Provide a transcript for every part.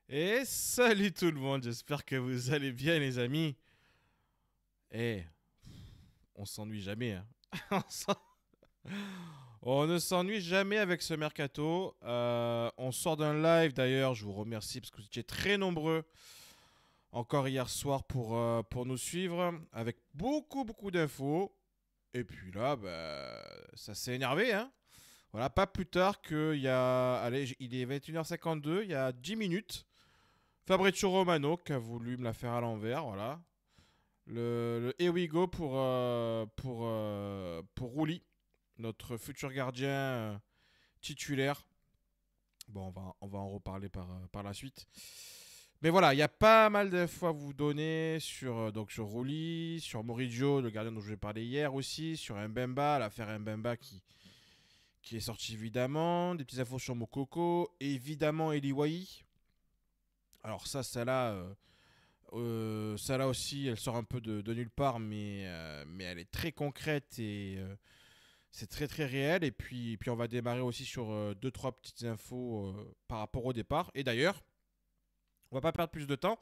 Et salut tout le monde, j'espère que vous allez bien les amis. Eh, on s'ennuie jamais, hein. on s'en- on ne s'ennuie jamais avec ce mercato. On sort d'un live d'ailleurs, je vous remercie parce que vous étiez très nombreux encore hier soir pour nous suivre avec beaucoup d'infos. Et puis là, bah, ça s'est énervé, hein. Voilà, pas plus tard qu'il y a... Allez, il est 21h52, il y a 10 minutes. Fabrizio Romano qui a voulu me la faire à l'envers, voilà. Le Here we go pour Rouli, notre futur gardien titulaire. Bon, on va en reparler par la suite. Mais voilà, il y a pas mal d'infos à vous donner sur Rouli, sur Moriggio, le gardien dont je vous ai parlé hier aussi, sur Mbemba, l'affaire Mbemba qui est sortie évidemment, des petites infos sur Mokoko, évidemment Eli Wahi. Alors ça là aussi, elle sort un peu de nulle part, mais elle est très concrète et c'est très réel. Et puis on va démarrer aussi sur deux trois petites infos par rapport au départ. Et d'ailleurs, on va pas perdre plus de temps.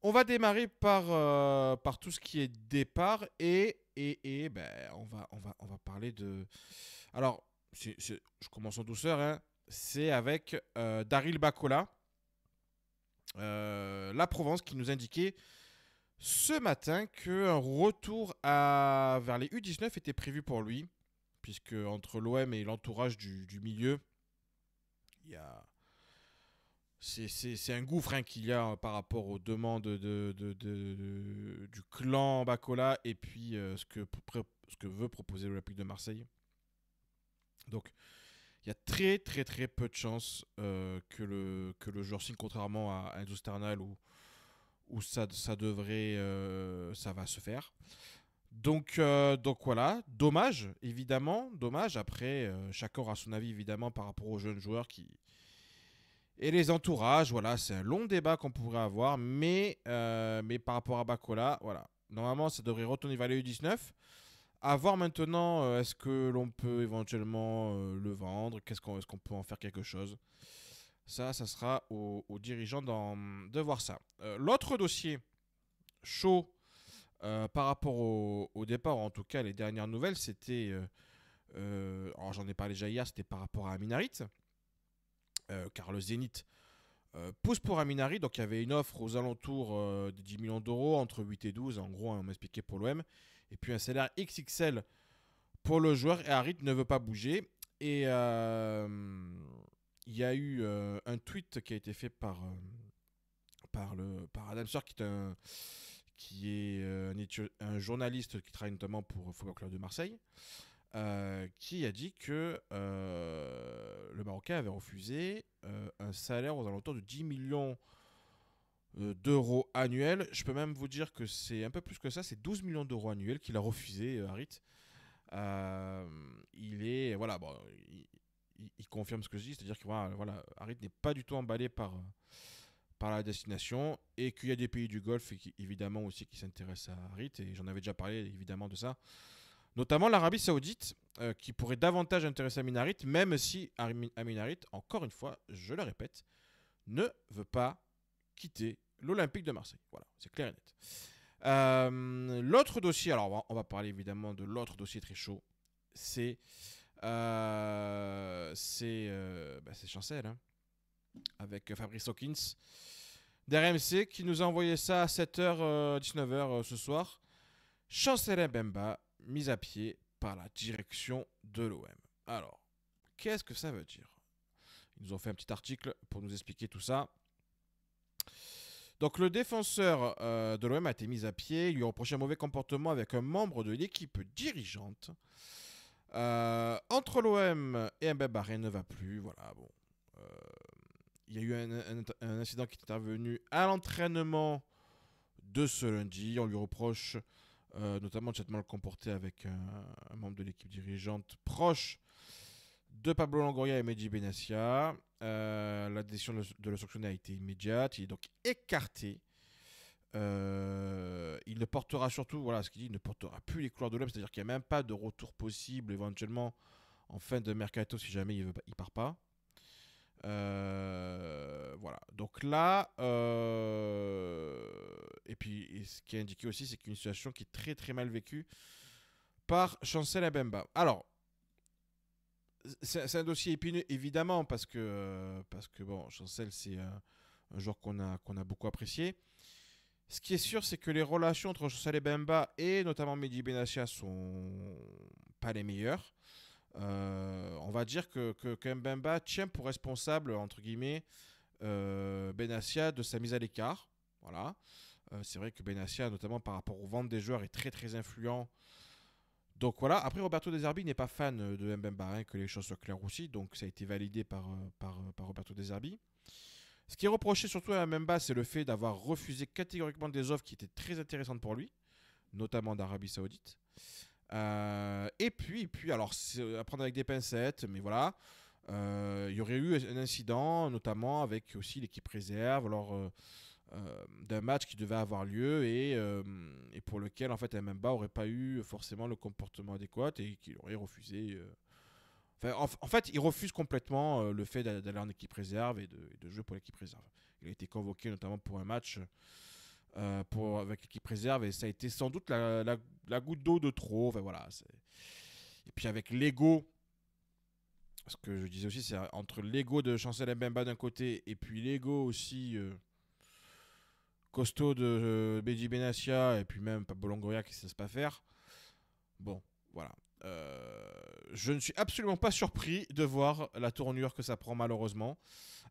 On va démarrer par tout ce qui est départ et ben, on va parler de. Alors, je commence en douceur, hein. C'est avec Daryl Bacola, la Provence, qui nous indiquait ce matin qu'un retour vers les U19 était prévu pour lui, puisque entre l'OM et l'entourage du milieu, il y a c'est un gouffre, hein, qu'il y a par rapport aux demandes du clan Bacola et puis ce que veut proposer l'Olympique de Marseille. Donc il y a très peu de chances que le joueur signe, contrairement à Enzo Sternal où ça va se faire. Donc voilà, dommage, évidemment, dommage. Après, chacun aura son avis, évidemment, par rapport aux jeunes joueurs et les entourages. Voilà, c'est un long débat qu'on pourrait avoir, mais par rapport à Bacola, voilà. Normalement, ça devrait retourner vers les U19. À voir maintenant, est-ce que l'on peut éventuellement le vendre? Est-ce qu'on peut en faire quelque chose? Ça sera aux dirigeants de voir ça. L'autre dossier chaud par rapport au départ, en tout cas les dernières nouvelles, c'était, alors j'en ai parlé déjà hier, c'était par rapport à Aminarit, car le Zénith pousse pour Aminarit, donc il y avait une offre aux alentours de 10 millions d'euros, entre 8 et 12, en gros, on m'a expliqué pour l'OM, et puis un salaire XXL pour le joueur, et Harit ne veut pas bouger, et il y a eu un tweet qui a été fait par Adam Sor, qui est un journaliste qui travaille notamment pour Football Club de Marseille, qui a dit que le Marocain avait refusé un salaire aux alentours de 10 millions d'euros annuels. Je peux même vous dire que c'est un peu plus que ça, c'est 12 millions d'euros annuels qu'il a refusé, Harit. Il est. Voilà, bon, il confirme ce que je dis, c'est-à-dire que voilà, Harit n'est pas du tout emballé par la destination et qu'il y a des pays du Golfe évidemment aussi qui s'intéressent à Harit, et j'en avais déjà parlé évidemment de ça, notamment l'Arabie Saoudite, qui pourrait davantage intéresser Amin Harit, même si Amin Harit, encore une fois, je le répète, ne veut pas quitter l'Olympique de Marseille. Voilà, c'est clair et net. L'autre dossier, alors on va parler évidemment de l'autre dossier très chaud, c'est Chancel, hein, avec Fabrice Hawkins d'RMC qui nous a envoyé ça à 7h, 19h ce soir. Chancel Mbemba, mis à pied par la direction de l'OM. Alors, qu'est-ce que ça veut dire? Ils nous ont fait un petit article pour nous expliquer tout ça. Donc le défenseur de l'OM a été mis à pied. Il lui a reproché un mauvais comportement avec un membre de l'équipe dirigeante. Entre l'OM et Mbemba, rien ne va plus. Voilà, bon. Euh, Il y a eu un incident qui est intervenu à l'entraînement de ce lundi. On lui reproche notamment de s'être mal comporté avec un membre de l'équipe dirigeante proche de Pablo Longoria et Mehdi Benassia. La décision de le sanctionner a été immédiate. Il est donc écarté. Il ne portera surtout, voilà ce qu'il dit, il ne portera plus les couleurs de l'homme, c'est-à-dire qu'il n'y a même pas de retour possible éventuellement en fin de mercato si jamais il ne part pas. Voilà. Donc là, et puis ce qui est indiqué aussi, c'est qu'une situation qui est très très mal vécue par Chancel Mbemba. Alors, c'est un dossier épineux, évidemment, parce que bon, Chancel, c'est un joueur qu'on a beaucoup apprécié. Ce qui est sûr, c'est que les relations entre Chancel Mbemba et notamment Mehdi Benassia sont pas les meilleures. On va dire que Mbemba tient pour responsable, entre guillemets, Benassia de sa mise à l'écart. Voilà. C'est vrai que Benassia, notamment par rapport aux ventes des joueurs, est très très influent. Donc voilà. Après, Roberto De Zerbi n'est pas fan de Mbemba, hein, que les choses soient claires aussi. Donc ça a été validé par Roberto De Zerbi. Ce qui est reproché surtout à Mbemba, c'est le fait d'avoir refusé catégoriquement des offres qui étaient très intéressantes pour lui, notamment d'Arabie Saoudite. Et puis, alors, c'est à prendre avec des pincettes, mais voilà. Il y aurait eu un incident, notamment avec aussi l'équipe réserve, lors d'un match qui devait avoir lieu et pour lequel, en fait, Mbemba n'aurait pas eu forcément le comportement adéquat et qu'il aurait refusé. Enfin, en fait, il refuse complètement le fait d'aller en équipe réserve et de jouer pour l'équipe réserve. Il a été convoqué notamment pour un match avec l'équipe réserve et ça a été sans doute la goutte d'eau de trop. Enfin, voilà, et puis avec l'ego, parce que je disais aussi, c'est entre l'ego de Chancel Mbemba d'un côté et puis l'ego aussi costaud de Mehdi Benassia et puis même Pablo Longoria qui ne se laisse pas faire. Bon, voilà. Je ne suis absolument pas surpris de voir la tournure que ça prend malheureusement.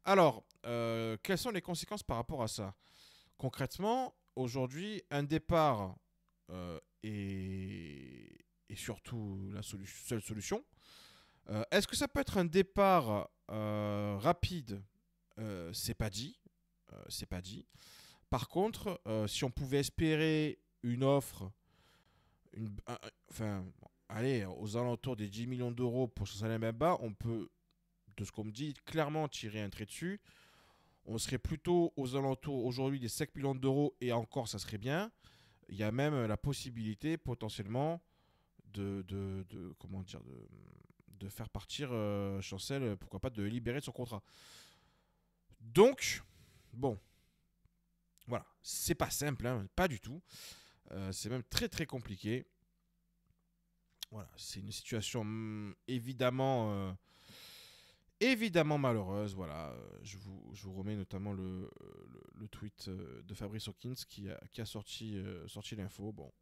Alors, quelles sont les conséquences par rapport à ça? Concrètement, aujourd'hui, un départ est surtout la seule solution. Est-ce que ça peut être un départ rapide? C'est pas dit. C'est pas dit. Par contre, si on pouvait espérer une offre, enfin, allez, aux alentours des 10 millions d'euros pour Chancel Mbemba, on peut, de ce qu'on me dit, clairement tirer un trait dessus. On serait plutôt aux alentours aujourd'hui des 5 millions d'euros et encore, ça serait bien. Il y a même la possibilité potentiellement comment dire, de faire partir Chancel, pourquoi pas de libérer de son contrat. Donc, bon, voilà, c'est pas simple, hein, pas du tout. C'est même très très compliqué. Voilà, c'est une situation évidemment malheureuse. Voilà, je vous remets notamment le tweet de Fabrice Hawkins qui a sorti l'info. Bon,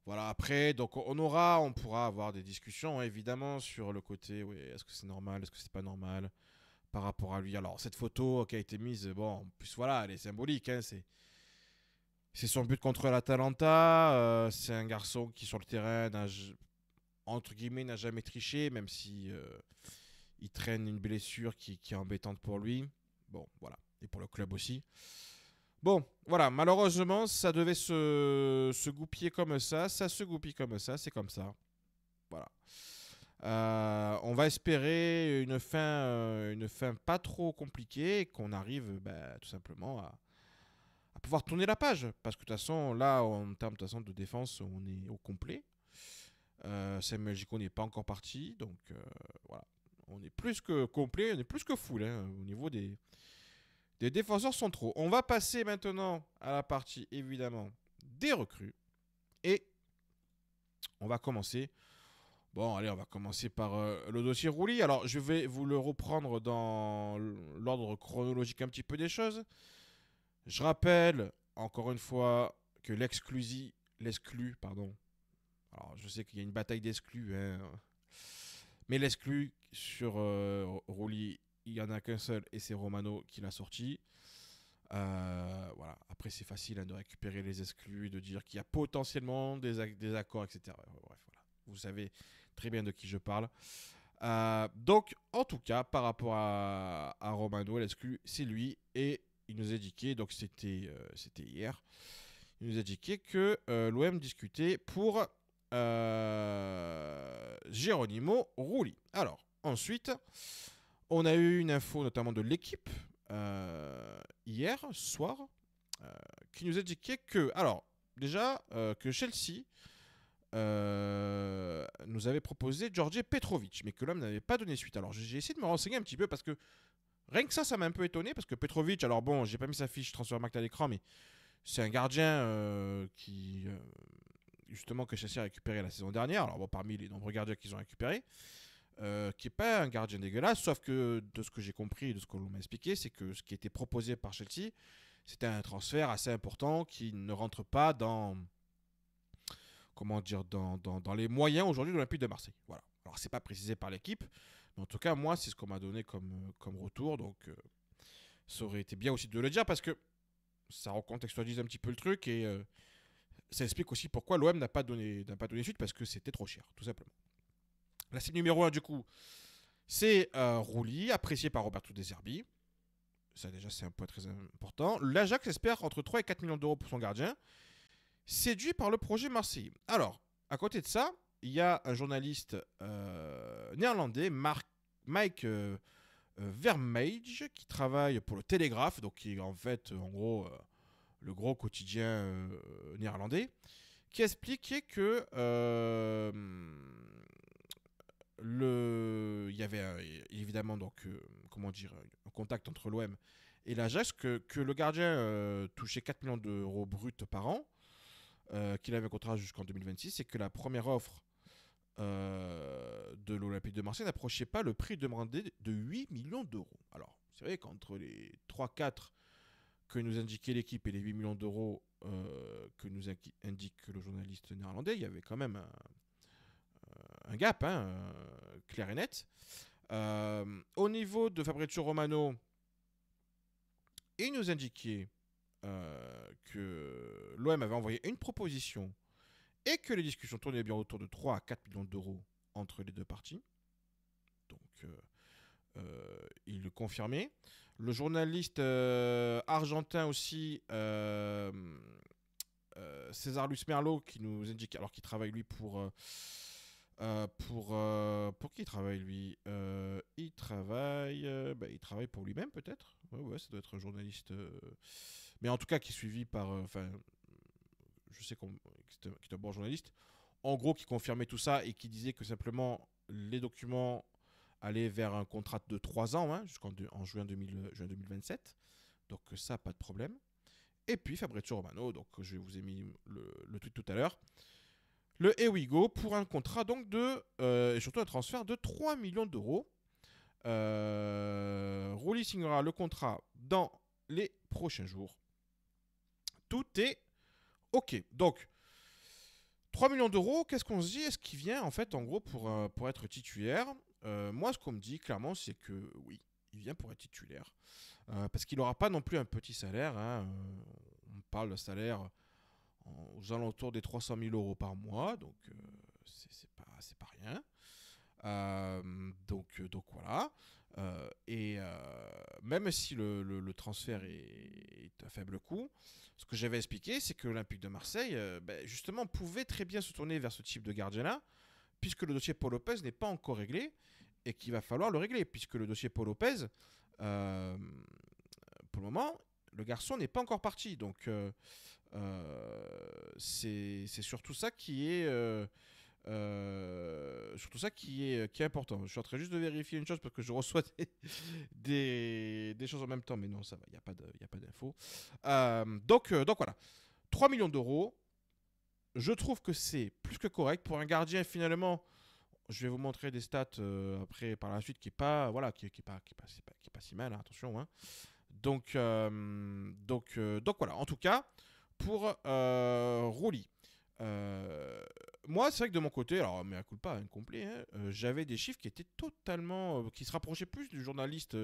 voilà, après, donc on pourra avoir des discussions, hein, évidemment, sur le côté, oui, est-ce que c'est normal, est-ce que c'est pas normal, par rapport à lui. Alors, cette photo qui a été mise, bon, en plus, voilà, elle est symbolique, hein, c'est son but contre l'Atalanta, c'est un garçon qui, sur le terrain, entre guillemets, n'a jamais triché, même si il traîne une blessure qui est embêtante pour lui. Bon, voilà, et pour le club aussi. Bon, voilà, malheureusement, ça devait se goupiller comme ça se goupille comme ça, c'est comme ça. Voilà. On va espérer une fin pas trop compliquée et qu'on arrive tout simplement à pouvoir tourner la page. Parce que de toute façon, là, en termes de, de défense, on est au complet. Samuel Gico n'est pas encore parti, donc voilà. On est plus que complet, on est plus que full hein, au niveau des défenseurs centraux. On va passer maintenant à la partie, évidemment, des recrues. Et on va commencer. Bon, allez, on va commencer par le dossier Rouli. Alors, je vais vous le reprendre dans l'ordre chronologique un petit peu des choses. Je rappelle, encore une fois, que l'exclu, pardon. Alors, je sais qu'il y a une bataille d'exclus, hein, mais l'exclu sur Rouli, il n'y en a qu'un seul et c'est Romano qui l'a sorti. Voilà. Après, c'est facile hein, de récupérer les exclus, de dire qu'il y a potentiellement des accords, etc. Bref, voilà. Vous savez très bien de qui je parle. Donc, en tout cas, par rapport à Romano, l'exclu, c'est lui. Et il nous a indiqué, donc c'était hier, il nous a indiqué que l'OM discutait pour Geronimo Rulli. Alors, ensuite, on a eu une info notamment de l'équipe hier soir qui nous indiquait que, alors, déjà, que Chelsea nous avait proposé Georgi Petrovic, mais que l'homme n'avait pas donné suite. Alors, j'ai essayé de me renseigner un petit peu parce que Rien que ça m'a un peu étonné parce que Petrovic, alors bon, j'ai pas mis sa fiche Transfermarkt à l'écran, mais c'est un gardien qui, justement, que Chelsea a récupéré la saison dernière. Alors bon, parmi les nombreux gardiens qu'ils ont récupérés, qui n'est pas un gardien dégueulasse, sauf que de ce que j'ai compris, de ce qu'on m'a expliqué, c'est que ce qui était proposé par Chelsea, c'était un transfert assez important qui ne rentre pas dans, comment dire, dans les moyens aujourd'hui de l'Olympique de Marseille. Voilà. Alors c'est pas précisé par l'équipe, mais en tout cas moi c'est ce qu'on m'a donné comme retour, donc ça aurait été bien aussi de le dire parce que ça recontextualise un petit peu le truc et ça explique aussi pourquoi l'OM n'a pas donné suite parce que c'était trop cher, tout simplement. La cible numéro 1 du coup, c'est Rouli, apprécié par Roberto De Zerbi. Ça déjà c'est un point très important. L'Ajax espère entre 3 et 4 millions d'euros pour son gardien, séduit par le projet marseillais. Alors, à côté de ça, il y a un journaliste néerlandais, Mike Vermeij, qui travaille pour le Télégraphe, donc qui est en fait, en gros, le gros quotidien néerlandais, qui expliquait que il y avait évidemment donc comment dire un contact entre l'OM et l'Ajax que le gardien touchait 4 millions d'euros bruts par an, qu'il avait un contrat jusqu'en 2026 et que la première offre de l'Olympique de Marseille n'approchait pas le prix demandé de 8 millions d'euros. Alors, c'est vrai qu'entre les 3-4 que nous indiquait l'équipe et les 8 millions d'euros que nous indique le journaliste néerlandais, il y avait quand même un gap, hein, clair et net. Au niveau de Fabrizio Romano, il nous indiquait que l'OM avait envoyé une proposition et que les discussions tournaient bien autour de 3 à 4 millions d'euros entre les deux parties. Donc, il le confirmait. Le journaliste argentin aussi, César Luis Merlo, qui nous indique, alors qu'il travaille lui pour qui il travaille lui il travaille pour lui-même peut-être. Ouais, ça doit être un journaliste. Mais en tout cas, qui est suivi par. Je sais qu'il est un bon journaliste. En gros, qui confirmait tout ça et qui disait que simplement les documents allaient vers un contrat de 3 ans, hein, jusqu'en juin 2027. Donc ça, pas de problème. Et puis Fabrizio Romano, donc je vous ai mis le tweet tout à l'heure. Le Here We Go pour un contrat donc et surtout un transfert de 3 millions d'euros. Rouli signera le contrat dans les prochains jours. Tout est OK. Donc, 3 millions d'euros, qu'est-ce qu'on se dit? Est-ce qu'il vient en fait en gros pour être titulaire? Moi, ce qu'on me dit clairement, c'est que oui, il vient pour être titulaire. Parce qu'il n'aura pas non plus un petit salaire. Hein. On parle de salaire aux alentours des 300 000 euros par mois, donc c'est pas rien. Donc voilà. Et même si le transfert est à faible coût, ce que j'avais expliqué, c'est que l'Olympique de Marseille, justement, pouvait très bien se tourner vers ce type de gardien-là, puisque le dossier Paul Lopez n'est pas encore réglé et qu'il va falloir le régler, puisque le dossier Paul Lopez, pour le moment, le garçon n'est pas encore parti. Donc, c'est surtout ça qui est qui est important. Je suis en train juste de vérifier une chose parce que je reçois des choses en même temps, mais non, ça va, il n'y a pas d'infos. Donc voilà, 3 millions d'euros, je trouve que c'est plus que correct pour un gardien finalement. Je vais vous montrer des stats après par la suite qui est pas voilà qui est pas si mal, hein, attention. Hein. Donc voilà, en tout cas pour Rouli. Moi, c'est vrai que de mon côté, alors, mais à coup pas incomplet, hein, j'avais des chiffres qui étaient totalement. Qui se rapprochaient plus du journaliste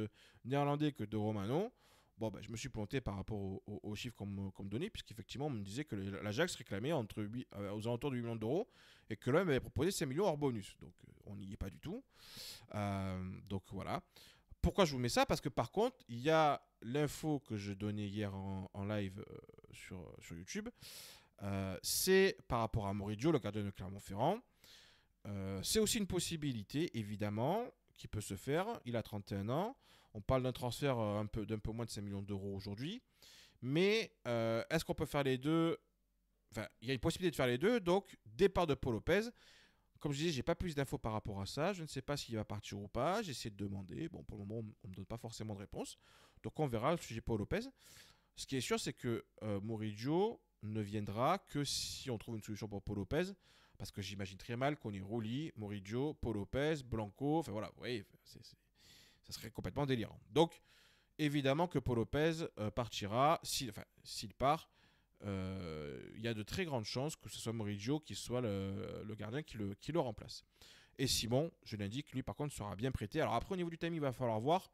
néerlandais que de Romano. Bon, je me suis planté par rapport aux chiffres qu'on me donnait, puisqu'effectivement, on me disait que l'Ajax réclamait aux alentours de 8 millions d'euros et que l'homme avait proposé 5 millions hors bonus. Donc, on n'y est pas du tout. Donc, voilà. Pourquoi je vous mets ça? Parce que par contre, il y a l'info que je donnais hier en live sur YouTube. C'est par rapport à Moridio, le gardien de Clermont-Ferrand. C'est aussi une possibilité, évidemment, qui peut se faire. Il a 31 ans. On parle d'un transfert d'un peu moins de 5 millions d'euros aujourd'hui. Mais est-ce qu'on peut faire les deux? Enfin, il y a une possibilité de faire les deux. Donc, départ de Paul Lopez. Comme je disais, j'ai pas plus d'infos par rapport à ça. Je ne sais pas s'il va partir ou pas. J'essaie de demander. Bon, pour le moment, on ne me donne pas forcément de réponse. Donc on verra le sujet Paul Lopez. Ce qui est sûr, c'est que Murillo ne viendra que si on trouve une solution pour Paul Lopez. Parce que j'imagine très mal qu'on ait Rulli, Murillo, Paul Lopez, Blanco. Enfin voilà, vous voyez, ça serait complètement délirant. Donc, évidemment que Paul Lopez partira. S'il part, il y a de très grandes chances que ce soit Murillo qui soit le gardien qui le remplace. Et Simon, je l'indique, lui par contre sera bien prêté. Alors après au niveau du timing, il va falloir voir,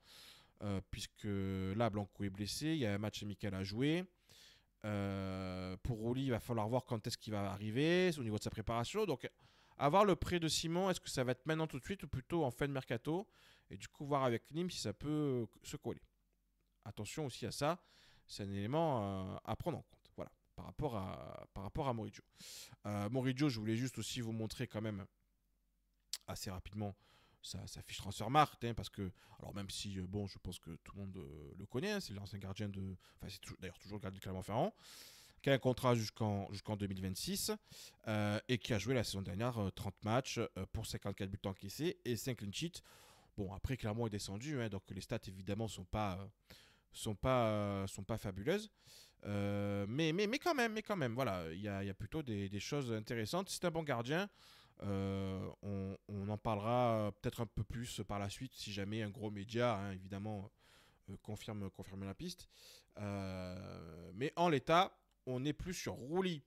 puisque là Blanco est blessé, il y a un match amical à jouer. Pour Rulli, il va falloir voir quand est-ce qu'il va arriver, au niveau de sa préparation. Donc avoir le prêt de Simon, est-ce que ça va être maintenant tout de suite ou plutôt en fin de mercato? Et du coup voir avec Nîmes si ça peut se coller. Attention aussi à ça, c'est un élément à prendre en compte. Voilà, par rapport à Murillo. Murillo, je voulais juste aussi vous montrer quand même assez rapidement sa fiche Transfermarkt, hein, parce que, alors même si, bon, je pense que tout le monde le connaît, hein, c'est l'ancien gardien de, enfin c'est d'ailleurs toujours le gardien de Clermont-Ferrand, qui a un contrat jusqu'en 2026 et qui a joué la saison dernière 30 matchs pour 54 buts encaissés et 5 clean sheets. Bon, après Clermont est descendu, hein, donc les stats évidemment sont pas fabuleuses. Mais quand même, voilà, il y a plutôt des choses intéressantes. C'est un bon gardien. On en parlera peut-être un peu plus par la suite si jamais un gros média, hein, évidemment, confirme la piste. Mais en l'état, on est plus sur Rulli,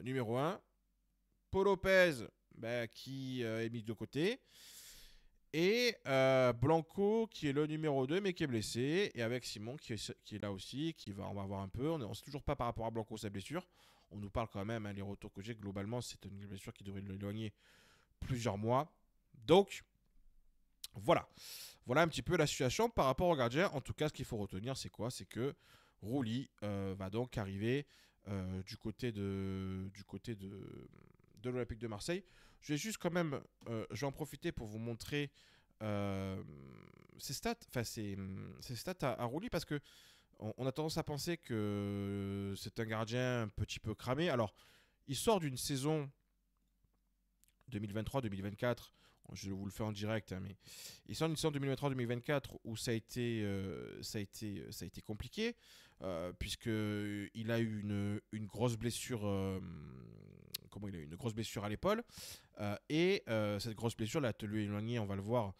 numéro un. Paul Lopez, bah, qui est mis de côté. Et Blanco qui est le numéro 2 mais qui est blessé. Et avec Simon qui est là aussi, on va voir un peu. On ne sait toujours pas par rapport à Blanco sa blessure. On nous parle quand même, hein, les retours que j'ai, globalement, c'est une blessure qui devrait l'éloigner plusieurs mois. Donc, voilà. Voilà un petit peu la situation par rapport au gardien. En tout cas, ce qu'il faut retenir, c'est quoi? C'est que Rulli va donc arriver du côté de l'Olympique de Marseille. Je vais juste quand même, je vais en profiter pour vous montrer ses stats, enfin ses stats à Rulli, parce que on a tendance à penser que c'est un gardien un petit peu cramé. Alors, il sort d'une saison 2023-2024. Je vous le fais en direct, hein, mais il sort d'une saison 2023-2024 où ça a été compliqué, puisqu'il a eu une grosse blessure. Il a eu une grosse blessure à l'épaule. Et cette grosse blessure l'a tenu éloigné, on va le voir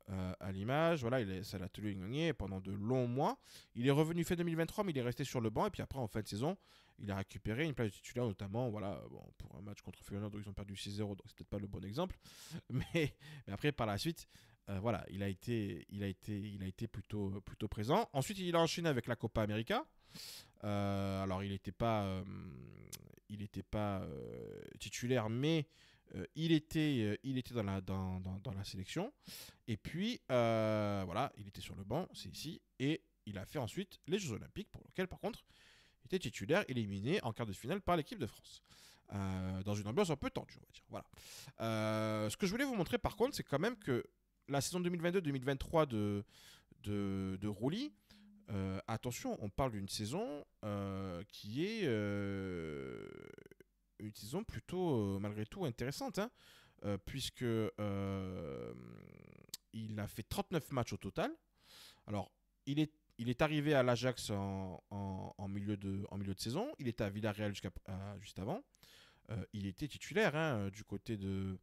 à l'image. Voilà, ça l'a tenu éloigné pendant de longs mois. Il est revenu fin 2023, mais il est resté sur le banc. Et puis après, en fin de saison, il a récupéré une place de titulaire, notamment voilà, bon, pour un match contre Feyenoord où ils ont perdu 6-0, donc c'est peut-être pas le bon exemple. Mais après, par la suite, voilà, il a été plutôt présent. Ensuite, il a enchaîné avec la Copa América. Alors, il n'était pas titulaire, mais il était dans la sélection. Et puis, voilà, il était sur le banc, c'est ici. Et il a fait ensuite les Jeux Olympiques, pour lesquels, par contre, il était titulaire, éliminé en quart de finale par l'équipe de France. Dans une ambiance un peu tendue, on va dire. Voilà. Ce que je voulais vous montrer, par contre, c'est quand même que la saison 2022-2023 de Rulli, attention, on parle d'une saison qui est une saison plutôt, malgré tout, intéressante, hein, puisque il a fait 39 matchs au total. Alors, il est arrivé à l'Ajax en milieu de saison. Il était à Villarreal juste avant. Il était titulaire, hein, du côté de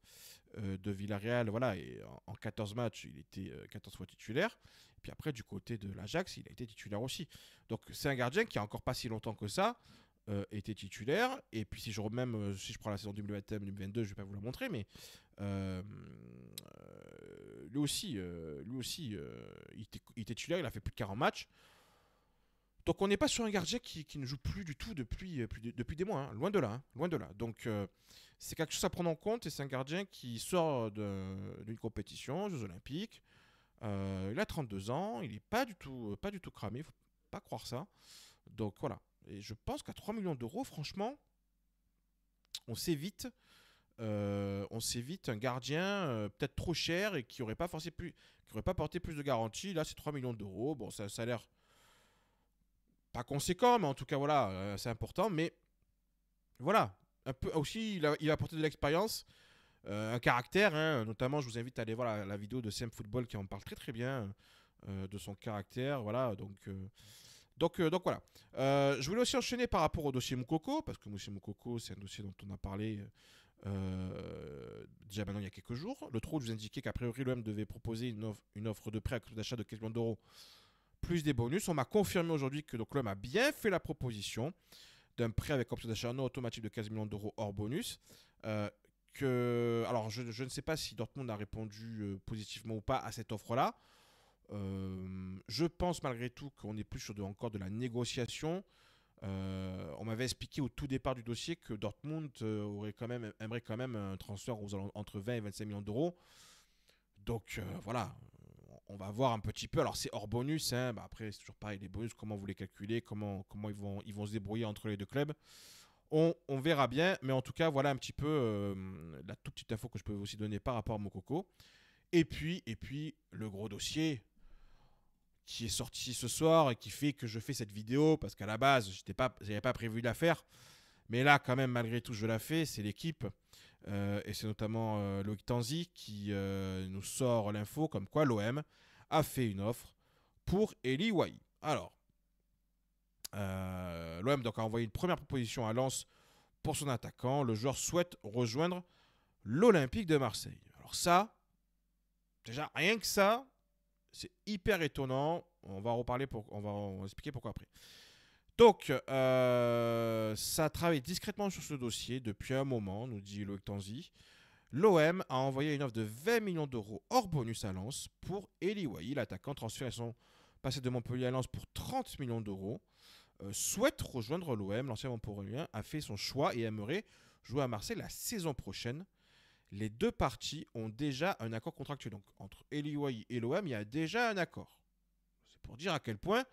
Villarreal. Voilà, et en 14 matchs, il était 14 fois titulaire. Et puis après, du côté de l'Ajax, il a été titulaire aussi. Donc c'est un gardien qui a encore pas si longtemps que ça était titulaire. Et puis si je prends la saison 2021-2022, je ne vais pas vous la montrer, mais lui aussi, il était titulaire. Il a fait plus de 40 matchs. Donc on n'est pas sur un gardien qui ne joue plus du tout depuis des mois, hein. Loin de là, hein. Loin de là. Donc c'est quelque chose à prendre en compte, et c'est un gardien qui sort d'une compétition, Jeux Olympiques. Il a 32 ans, il n'est pas du tout cramé, il ne faut pas croire ça. Donc voilà. Et je pense qu'à 3 millions d'euros, franchement, on s'évite un gardien peut-être trop cher et qui n'aurait pas porté plus de garantie. Là, c'est 3 millions d'euros. Bon, ça a l'air pas conséquent, mais en tout cas, voilà, c'est important. Mais voilà, un peu aussi, il a apporté de l'expérience. un caractère, hein, notamment je vous invite à aller voir la vidéo de Sam Football qui en parle très très bien de son caractère, voilà, donc voilà. Je voulais aussi enchaîner par rapport au dossier Moukoko, parce que dossier Moukoko c'est un dossier dont on a parlé déjà maintenant il y a quelques jours. Le Trou vous indiquait qu'a priori l'OM devait proposer une offre de prêt à coût d'achat de 15 millions d'euros plus des bonus. On m'a confirmé aujourd'hui que l'OM a bien fait la proposition d'un prêt avec option d'achat non automatique de 15 millions d'euros hors bonus. Alors, je ne sais pas si Dortmund a répondu positivement ou pas à cette offre-là. Je pense malgré tout qu'on est plus sur encore de la négociation. On m'avait expliqué au tout départ du dossier que Dortmund aimerait quand même un transfert entre 20 et 25 millions d'euros. Donc voilà, on va voir un petit peu. Alors c'est hors bonus, hein. Bah, après c'est toujours pareil, les bonus, comment vous les calculez, comment ils vont se débrouiller entre les deux clubs. On verra bien, mais en tout cas voilà un petit peu la toute petite info que je peux aussi donner par rapport à Mokoko. Et puis le gros dossier qui est sorti ce soir et qui fait que je fais cette vidéo, parce qu'à la base j'avais pas prévu de la faire, mais là quand même malgré tout je la fais, c'est l'équipe. Et c'est notamment Loïc Tanzi qui nous sort l'info comme quoi l'OM a fait une offre pour Eli Wahi. Alors, l'OM donc a envoyé une première proposition à Lens pour son attaquant. Le joueur souhaite rejoindre l'Olympique de Marseille. Alors ça, déjà rien que ça, c'est hyper étonnant. On va on va expliquer pourquoi après. Donc, ça travaille discrètement sur ce dossier depuis un moment, nous dit Loïc Tanzi. L'OM a envoyé une offre de 20 millions d'euros hors bonus à Lens pour Eli Wahi, l'attaquant transféré son passé de Montpellier à Lens pour 30 millions d'euros. Souhaite rejoindre l'OM. L'ancien Montpellierien a fait son choix et aimerait jouer à Marseille la saison prochaine. Les deux parties ont déjà un accord contractuel. Donc entre Eli Wahi et l'OM, il y a déjà un accord. C'est pour dire à quel point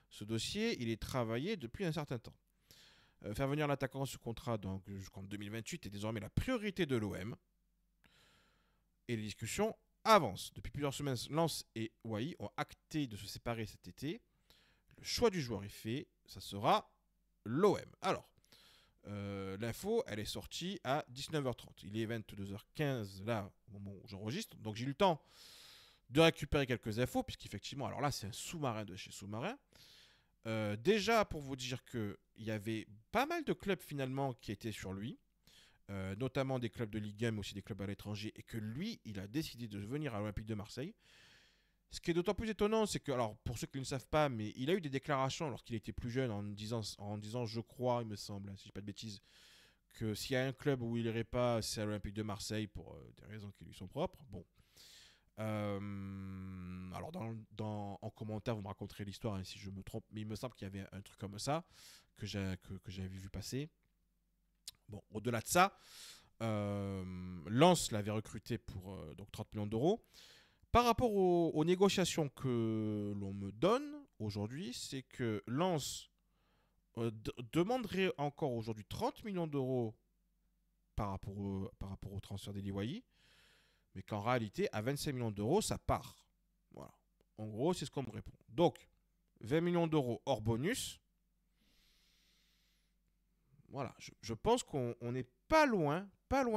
ce dossier il est travaillé depuis un certain temps. Faire venir l'attaquant sous contrat jusqu'en 2028 est désormais la priorité de l'OM. Et les discussions avancent. Depuis plusieurs semaines, Lens et Wahi ont acté de se séparer cet été. Le choix du joueur est fait. Ça sera l'OM. Alors, l'info, elle est sortie à 19h30. Il est 22h15 là, au moment où j'enregistre. Donc j'ai eu le temps de récupérer quelques infos, puisqu'effectivement, alors là, c'est un sous-marin de chez Sous-Marin. Déjà, pour vous dire qu'il y avait pas mal de clubs finalement qui étaient sur lui. Notamment des clubs de Ligue 1, mais aussi des clubs à l'étranger, et que lui, il a décidé de venir à l'Olympique de Marseille. Ce qui est d'autant plus étonnant, c'est que, alors pour ceux qui ne le savent pas, mais il a eu des déclarations lorsqu'il était plus jeune en disant je crois, il me semble, si je ne dis pas de bêtises, que s'il y a un club où il n'irait pas, c'est à l'Olympique de Marseille pour des raisons qui lui sont propres. Bon. Alors en commentaire, vous me raconterez l'histoire hein, si je me trompe, mais il me semble qu'il y avait un truc comme ça que j'avais vu passer. Bon, au-delà de ça, Lens l'avait recruté pour donc 30 millions d'euros. Par rapport aux négociations que l'on me donne aujourd'hui, c'est que Lens demanderait encore aujourd'hui 30 millions d'euros par rapport au transfert d'Eli Wahi, mais qu'en réalité, à 25 millions d'euros, ça part. Voilà. En gros, c'est ce qu'on me répond. Donc, 20 millions d'euros hors bonus. Voilà, je pense qu'on n'est pas loin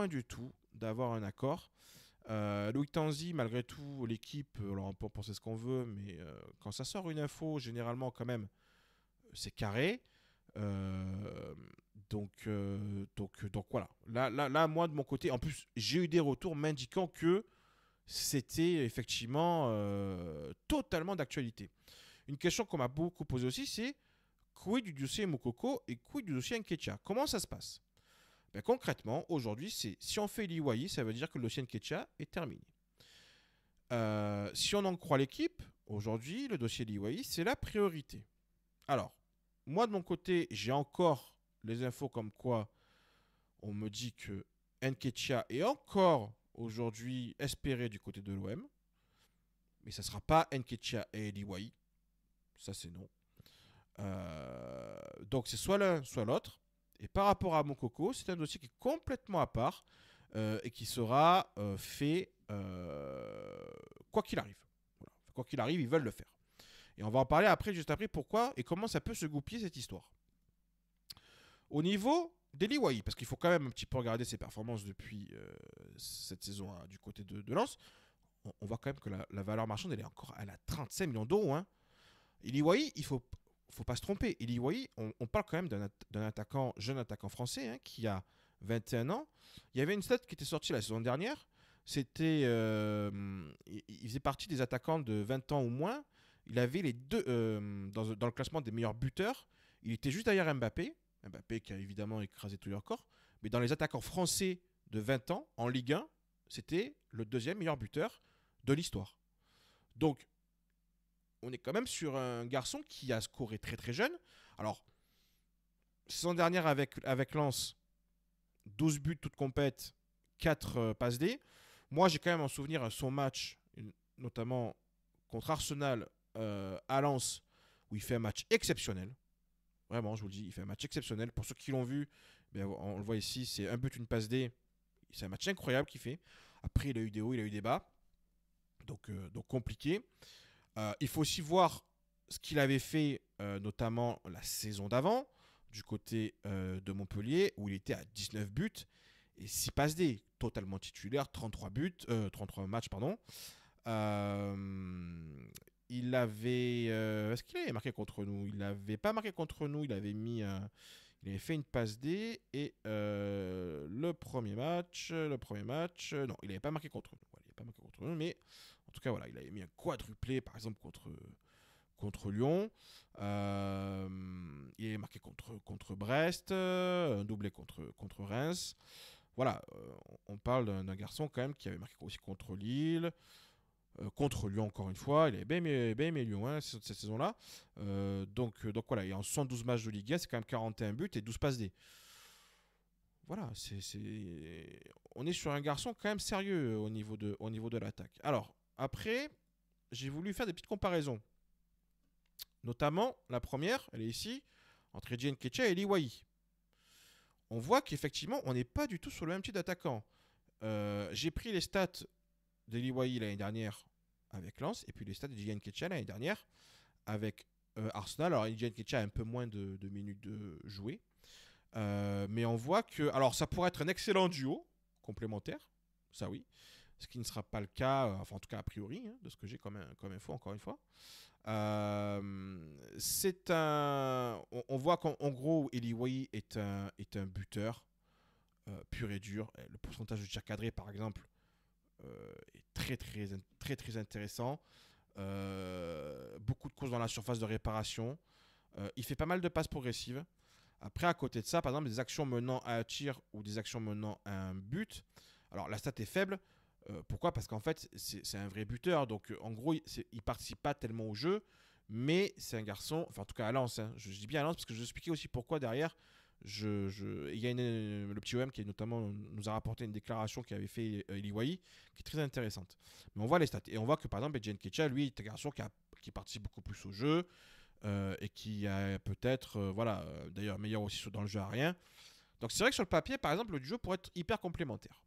du tout d'avoir un accord. Loïc Tanzi, malgré tout, l'équipe, alors on peut en penser ce qu'on veut, mais quand ça sort une info, généralement quand même, c'est carré. Donc voilà. Là, moi de mon côté, en plus, j'ai eu des retours m'indiquant que c'était effectivement totalement d'actualité. Une question qu'on m'a beaucoup posée aussi, c'est quid du dossier Moukoko et quid du dossier Nketiah? Comment ça se passe? Ben, concrètement, aujourd'hui, si on fait l'Iwahi, ça veut dire que le dossier Nketiah est terminé. Si on en croit l'équipe, aujourd'hui, le dossier l'Iwahi, c'est la priorité. Alors, moi de mon côté, j'ai encore les infos comme quoi on me dit que Nketiah est encore aujourd'hui espéré du côté de l'OM. Mais ça ne sera pas Nketiah et l'Iwahi. Ça, c'est non. Donc, c'est soit l'un, soit l'autre. Et par rapport à Moukoko, c'est un dossier qui est complètement à part et qui sera fait quoi qu'il arrive. Voilà. Quoi qu'il arrive, ils veulent le faire. Et on va en parler après, juste après, pourquoi et comment ça peut se goupiller cette histoire. Au niveau Deli Wai, parce qu'il faut quand même un petit peu regarder ses performances depuis cette saison du côté de Lens. On voit quand même que la valeur marchande, elle est encore à la 35 millions d'euros. Hein. Eli Wai, faut pas se tromper. Eli Wai, on parle quand même d'un attaquant, jeune attaquant français hein, qui a 21 ans. Il y avait une stat qui était sortie la saison dernière. C'était, il faisait partie des attaquants de 20 ans ou moins. Il avait les deux dans le classement des meilleurs buteurs. Il était juste derrière Mbappé. Mbappé qui a évidemment écrasé tout leur corps. Mais dans les attaquants français de 20 ans en Ligue 1, c'était le deuxième meilleur buteur de l'histoire. Donc, on est quand même sur un garçon qui a scoré très très jeune. Alors, saison dernière avec Lens, 12 buts toutes compètes, 4 passes D. Moi, j'ai quand même en souvenir son match, notamment contre Arsenal à Lens, où il fait un match exceptionnel. Vraiment, je vous le dis, il fait un match exceptionnel. Pour ceux qui l'ont vu, ben, on le voit ici, c'est un but, une passe D. C'est un match incroyable qu'il fait. Après, il a eu des hauts, il a eu des bas. Donc compliqué. Il faut aussi voir ce qu'il avait fait, notamment la saison d'avant, du côté de Montpellier, où il était à 19 buts et 6 passes D, totalement titulaire, 33 matchs, pardon. Il avait. Est-ce qu'il avait marqué contre nous? Il n'avait pas marqué contre nous, il avait mis. Il avait fait une passe D et le premier match, non, il n'avait pas marqué contre nous. Voilà, il n'avait pas marqué contre nous, mais en tout cas, voilà, il avait mis un quadruplé, par exemple, contre Lyon. Il avait marqué contre Brest, un doublé contre Reims. Voilà, on parle d'un garçon quand même qui avait marqué aussi contre Lille, contre Lyon encore une fois. Il avait bien aimé Lyon hein, cette saison-là. Donc voilà, il y a en 72 matchs de Ligue 1, c'est quand même 41 buts et 12 passes D. Voilà, on est sur un garçon quand même sérieux au niveau de l'attaque. Alors, après, j'ai voulu faire des petites comparaisons. Notamment, la première, elle est ici, entre Eddie Nketiah et Eli Wai. On voit qu'effectivement, on n'est pas du tout sur le même type d'attaquant. J'ai pris les stats d'Eli Wai l'année dernière avec Lens, et puis les stats d'Eddie Nketiah l'année dernière avec Arsenal. Alors, Eddie Nketiah a un peu moins de minutes de jouer. Mais on voit que... Alors, ça pourrait être un excellent duo complémentaire, ça oui. Ce qui ne sera pas le cas, enfin en tout cas a priori, hein, de ce que j'ai comme info, encore une fois. C'est un... On voit qu'en gros, Eli Wai est un buteur pur et dur. Le pourcentage de tir cadré, par exemple, est très intéressant. Beaucoup de courses dans la surface de réparation. Il fait pas mal de passes progressives. Après, à côté de ça, par exemple, des actions menant à un tir ou des actions menant à un but. Alors, la stat est faible. Pourquoi? Parce qu'en fait, c'est un vrai buteur. Donc, en gros, il participe pas tellement au jeu. Mais c'est un garçon, enfin, en tout cas à Lens. Hein, je dis bien à Lens parce que je vais expliquer aussi pourquoi derrière. Il y a le petit OM qui notamment nous a rapporté une déclaration qu'avait fait Eli Wai, qui est très intéressante. Mais on voit les stats. Et on voit que par exemple, Eddie Nketiah, lui, est un garçon qui participe beaucoup plus au jeu. Et qui a peut-être, d'ailleurs meilleur aussi dans le jeu aérien. Donc c'est vrai que sur le papier, par exemple, le jeu pourrait être hyper complémentaire.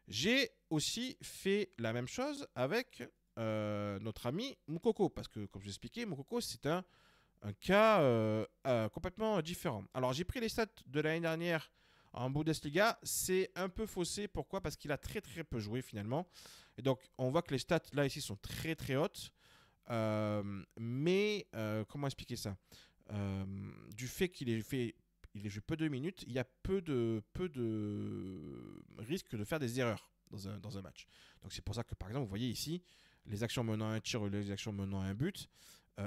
J'ai aussi fait la même chose avec notre ami Moukoko, parce que comme je vous expliquais, Moukoko c'est un cas complètement différent. Alors j'ai pris les stats de l'année dernière en Bundesliga, c'est un peu faussé, pourquoi? Parce qu'il a très peu joué finalement. Et donc on voit que les stats là ici sont très hautes. Mais comment expliquer ça? Du fait qu'il ait joué peu de minutes, il y a peu de risque de faire des erreurs dans un match. Donc c'est pour ça que par exemple, vous voyez ici, les actions menant à un tir ou les actions menant à un but,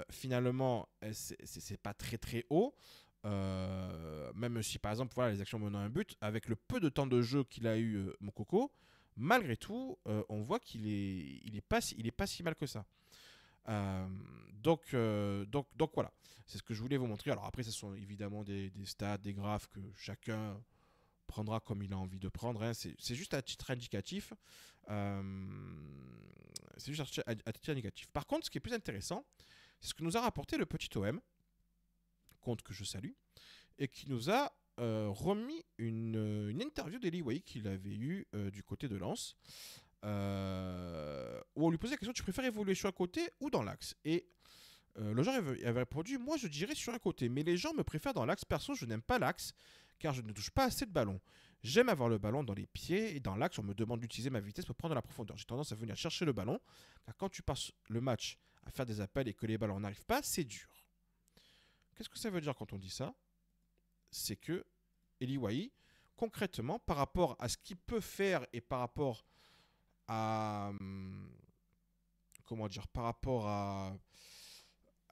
finalement, c'est pas très haut. Même si par exemple, voilà, les actions menant à un but, avec le peu de temps de jeu qu'il a eu, Moukoko, malgré tout, on voit qu'il est pas si mal que ça. Donc voilà, c'est ce que je voulais vous montrer. Alors après, ce sont évidemment des stats, des graphes que chacun prendra comme il a envie de prendre. Hein. C'est juste à titre indicatif. C'est juste à titre indicatif. Par contre, ce qui est plus intéressant, c'est ce que nous a rapporté le petit OM, compte que je salue, et qui nous a remis une interview d'Eli Wai qu'il avait eu du côté de Lens. Où on lui posait la question: tu préfères évoluer sur un côté ou dans l'axe? Et Le joueur avait répondu, moi je dirais sur un côté, mais les gens me préfèrent dans l'axe. Perso, je n'aime pas l'axe, car je ne touche pas assez de ballon. J'aime avoir le ballon dans les pieds, et dans l'axe, on me demande d'utiliser ma vitesse pour prendre la profondeur. J'ai tendance à venir chercher le ballon, car quand tu passes le match à faire des appels et que les ballons n'arrivent pas, c'est dur. Qu'est-ce que ça veut dire quand on dit ça? C'est que Eliwai, concrètement, par rapport à ce qu'il peut faire et par rapport à... comment dire? Par rapport à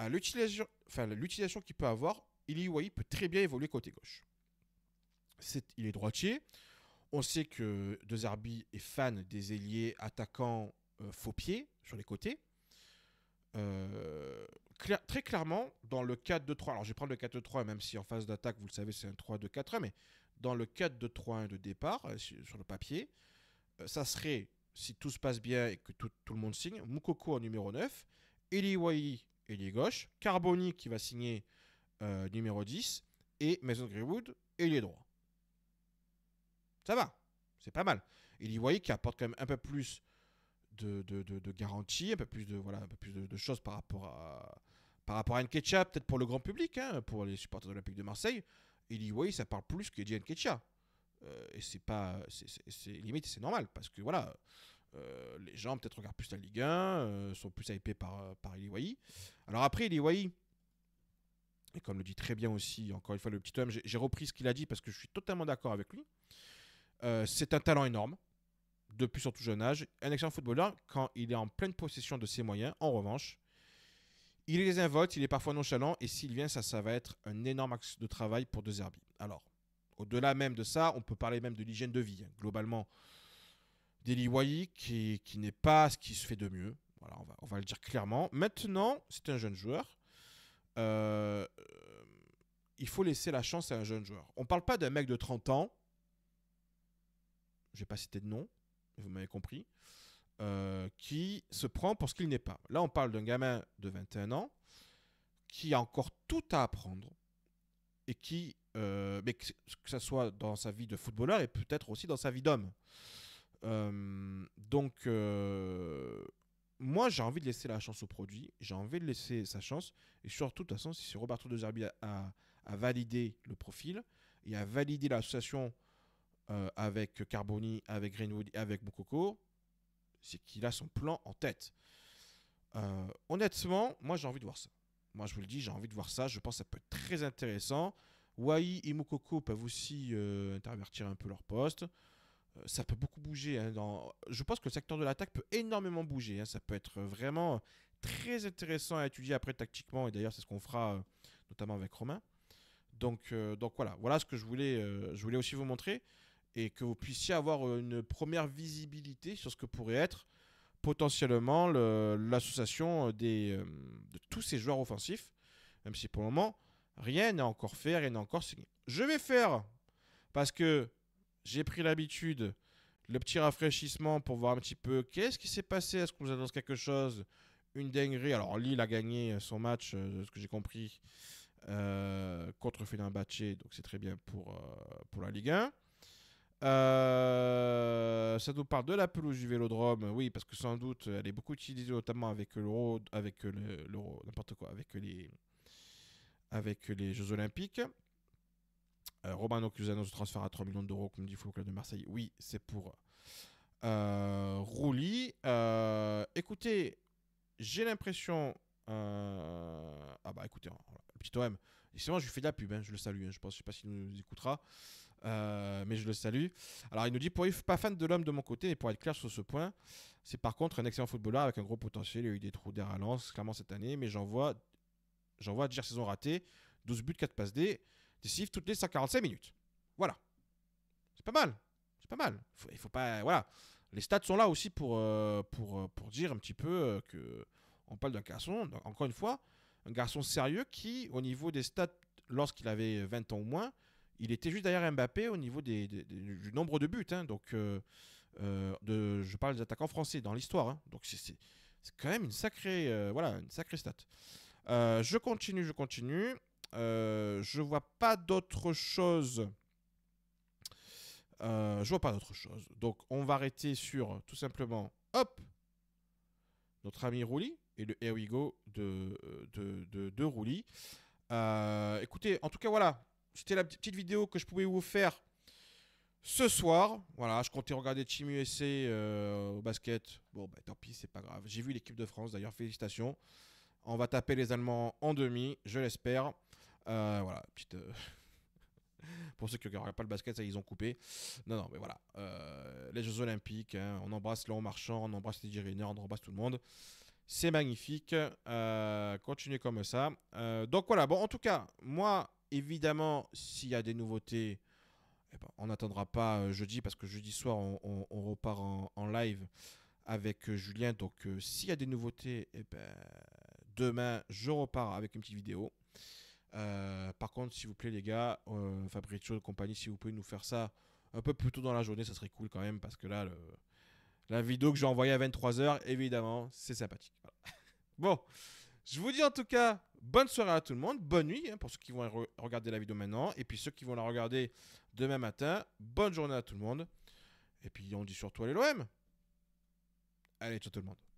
l'utilisation qu'il peut avoir, Eliwai peut très bien évoluer côté gauche. Il est droitier. On sait que De Zerbi est fan des ailiers attaquants faux pieds sur les côtés. Très clairement, dans le 4-2-3, alors je vais prendre le 4-2-3, même si en phase d'attaque, vous le savez, c'est un 3-2-4-1, mais dans le 4-2-3-1 de départ, sur le papier, ça serait, si tout se passe bien et que tout le monde signe, Moukoko en numéro 9, Eliwai ailier gauche, Carboni qui va signer numéro 10, et Mason Greenwood ailier droit. Ça va, c'est pas mal. Eliwai qui apporte quand même un peu plus de garantie, un peu plus de choses par rapport à Nketiah, peut-être pour le grand public, hein, pour les supporters de l'Olympique de Marseille. Eliwai, ça parle plus que Nketiah. Et c'est pas, c'est limite, c'est normal parce que voilà, les gens peut-être regardent plus la Ligue 1, sont plus hypés par Eliwai. Alors après, Eliwai, et comme le dit très bien aussi, encore une fois, le petit homme, j'ai repris ce qu'il a dit parce que je suis totalement d'accord avec lui. C'est un talent énorme depuis son tout jeune âge, un excellent footballeur quand il est en pleine possession de ses moyens. En revanche, il est désinvolte, il est parfois nonchalant, et s'il vient, ça va être un énorme axe de travail pour De Zerbi. Alors, au-delà même de ça, on peut parler même de l'hygiène de vie. Globalement, d'Eliwai qui n'est pas ce qui se fait de mieux. Voilà, on va le dire clairement. Maintenant, c'est un jeune joueur. Euh, il faut laisser la chance à un jeune joueur. On ne parle pas d'un mec de 30 ans. Je ne vais pas citer de nom, vous m'avez compris. Qui se prend pour ce qu'il n'est pas. Là, on parle d'un gamin de 21 ans qui a encore tout à apprendre et qui, mais que ce soit dans sa vie de footballeur et peut-être aussi dans sa vie d'homme. Donc, moi, j'ai envie de laisser la chance au produit, j'ai envie de laisser sa chance, et surtout, de toute façon, si Roberto De Zerbi a validé le profil et a validé l'association avec Carboni, avec Greenwood et avec Moukoko, c'est qu'il a son plan en tête. Honnêtement, moi j'ai envie de voir ça. Moi je vous le dis, j'ai envie de voir ça. Je pense que ça peut être très intéressant. Wai et Moukoko peuvent aussi intervertir un peu leur poste. Ça peut beaucoup bouger. Hein, je pense que le secteur de l'attaque peut énormément bouger. Hein. Ça peut être vraiment très intéressant à étudier après tactiquement. Et d'ailleurs, c'est ce qu'on fera notamment avec Romain. Donc voilà ce que je voulais aussi vous montrer. Et que vous puissiez avoir une première visibilité sur ce que pourrait être potentiellement l'association de tous ces joueurs offensifs, même si pour le moment, rien n'est encore fait, rien n'est encore signé. Je vais faire, parce que j'ai pris l'habitude, le petit rafraîchissement pour voir un petit peu qu'est-ce qui s'est passé, est-ce qu'on nous annonce quelque chose, une dinguerie. Alors Lille a gagné son match, de ce que j'ai compris, contre Fenerbahçe, donc c'est très bien pour la Ligue 1. Ça nous parle de la pelouse du Vélodrome, oui, parce que sans doute elle est beaucoup utilisée notamment avec l'Euro, n'importe quoi, avec les Jeux Olympiques. Romano qui nous annonce le transfert à 3 millions d'euros, comme dit le club de Marseille. Oui, c'est pour Rouli. Écoutez, j'ai l'impression. Ah bah écoutez, le petit OM. Sinon, je lui fais de la pub, hein, je le salue. Hein, je sais pas s'il nous écoutera. Mais je le salue. Alors il nous dit, pour pas fan de l'homme de mon côté, et pour être clair sur ce point, c'est par contre un excellent footballeur avec un gros potentiel. Il y a eu des trous d'air à Lens, clairement cette année, mais j'en vois dire saison ratée, 12 buts, 4 passes décisives toutes les 145 minutes. Voilà. C'est pas mal. C'est pas mal. Il faut pas. Voilà. Les stats sont là aussi pour dire un petit peu que on parle d'un garçon, encore une fois, un garçon sérieux qui, au niveau des stats, lorsqu'il avait 20 ans ou moins, il était juste derrière Mbappé au niveau du nombre de buts. Hein. Donc, je parle des attaquants français dans l'histoire. Hein. Donc, c'est quand même une sacrée stat. Je continue. Je vois pas d'autre chose. Donc, on va arrêter sur tout simplement, hop, notre ami Rouli. et le Here We Go de Rouli. Écoutez, en tout cas, voilà. C'était la petite vidéo que je pouvais vous faire ce soir. Voilà, je comptais regarder Team USA au basket. Bon, bah tant pis, c'est pas grave. J'ai vu l'équipe de France, d'ailleurs, félicitations. On va taper les Allemands en demi, je l'espère. Voilà, petite. Pour ceux qui ne regardent pas le basket, ça ils ont coupé. Non, non, mais voilà. Les Jeux Olympiques, hein, on embrasse Laurent Marchand, on embrasse Teddy Riner, on embrasse tout le monde. C'est magnifique. Continuez comme ça. Donc voilà, bon, en tout cas, moi, évidemment, s'il y a des nouveautés, eh ben, on n'attendra pas jeudi, parce que jeudi soir, on repart en live avec Julien. Donc s'il y a des nouveautés, eh ben, demain, je repars avec une petite vidéo. Par contre, s'il vous plaît, les gars, Fabrizio et compagnie, si vous pouvez nous faire ça un peu plus tôt dans la journée, ça serait cool quand même. Parce que là, la vidéo que j'ai envoyée à 23h, évidemment, c'est sympathique. Voilà. Bon, je vous dis en tout cas, bonne soirée à tout le monde. Bonne nuit hein, pour ceux qui vont regarder la vidéo maintenant. Et puis ceux qui vont la regarder demain matin, bonne journée à tout le monde. Et puis on dit surtout allez l'OM. Allez, ciao tout le monde.